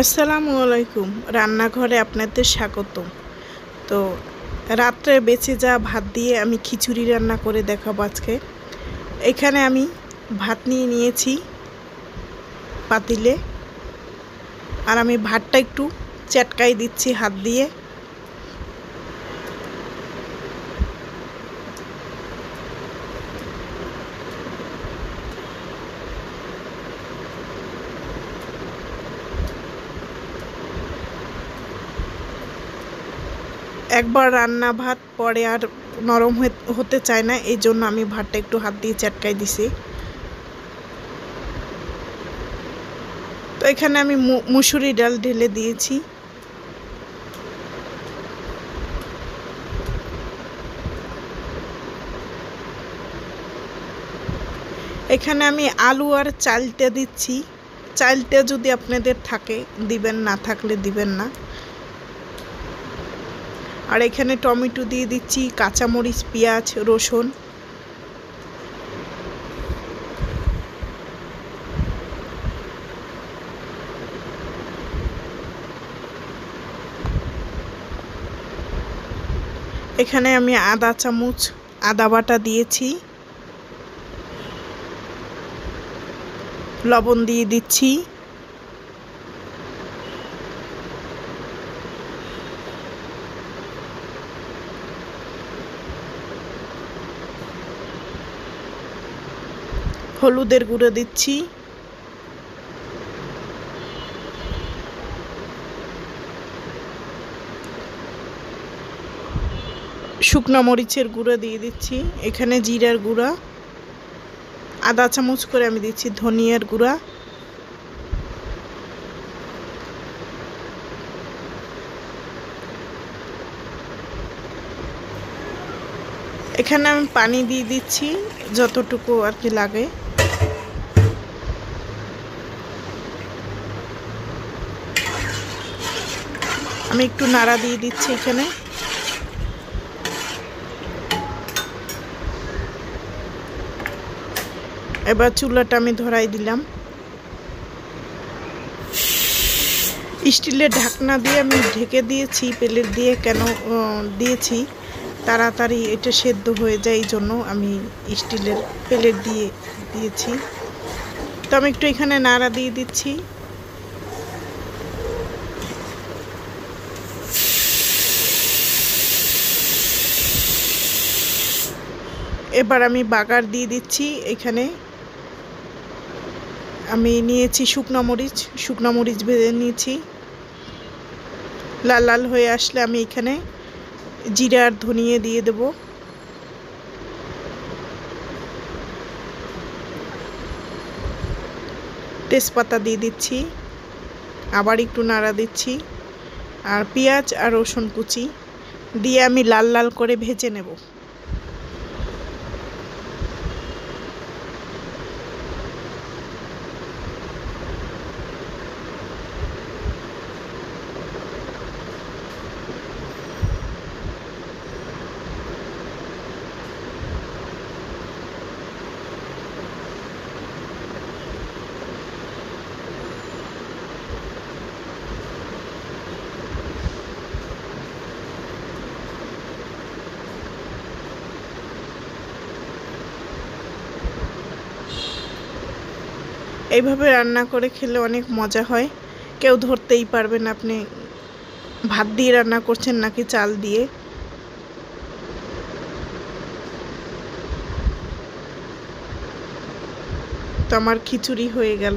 আসসালামু আলাইকুম। রান্নাঘরে আপনাদের স্বাগতম। তো রাত্রে বেঁচে যাওয়া ভাত দিয়ে আমি খিচুড়ি রান্না করে দেখাবো আজকে। এখানে আমি ভাত নিয়ে নিয়েছি পাতিলে, আর আমি ভাতটা একটু চটকাই দিচ্ছি হাত দিয়ে। একবার রান্না ভাত পরে আর নরম হতে চায় না, এই জন্য আমি ভাতটা একটু হাত দিয়ে চটকাই দিছি। তো এখানে আমি মুসুরি ডাল ঢেলে দিয়েছি। এখানে আমি আলু আর চালটা দিচ্ছি। চালটা যদি আপনাদের থাকে দিবেন, না থাকলে দিবেন না। আর এখানে টমেটো দিয়ে দিচ্ছি, কাঁচামরিচ, পেঁয়াজ, রসুন। এখানে আমি আদা চামচ আদা বাটা দিয়েছি, লবণ দিয়ে দিচ্ছি, হলুদের গুঁড়ো দিচ্ছি, শুকনো মরিচের গুঁড়ো দিয়ে দিচ্ছি, এখানে জিরার গুঁড়া আধা চামচ করে আমি দিচ্ছি, ধনিয়ার গুঁড়া, এখানে আমি পানি দিয়ে দিচ্ছি যতটুকু আর কি লাগে। আমি একটু নাড়া দিয়ে দিচ্ছি এখানে। এবার চুলাটা আমি ধরাই দিলাম। স্টিলের ঢাকনা দিয়ে আমি ঢেকে দিয়েছি প্লেট দিয়ে। কেন দিয়েছি, তাড়াতাড়ি এটা সেদ্ধ হয়ে যায়, এই জন্য আমি স্টিলের প্লেট দিয়ে দিয়েছি। তো আমি একটু এখানে নাড়া দিয়ে দিচ্ছি। এবার আমি বাগার দিয়ে দিচ্ছি। এখানে আমি নিয়েছি শুকনো মরিচ ভেজে নিয়েছি। লাল লাল হয়ে আসলে আমি এখানে জিরা আর ধনিয়া দিয়ে দেব। তেজপাতা দিয়ে দিচ্ছি, আবার একটু নাড়া দিচ্ছি। আর পেঁয়াজ আর রসুন কুচি দিয়ে আমি লাল লাল করে ভেজে নেব। এইভাবে রান্না করে খেলে অনেক মজা হয়, কেউ ধরতেই পারবে না আপনি ভাত দিয়ে রান্না করছেন নাকি চাল দিয়ে। তো আমার খিচুড়ি হয়ে গেল।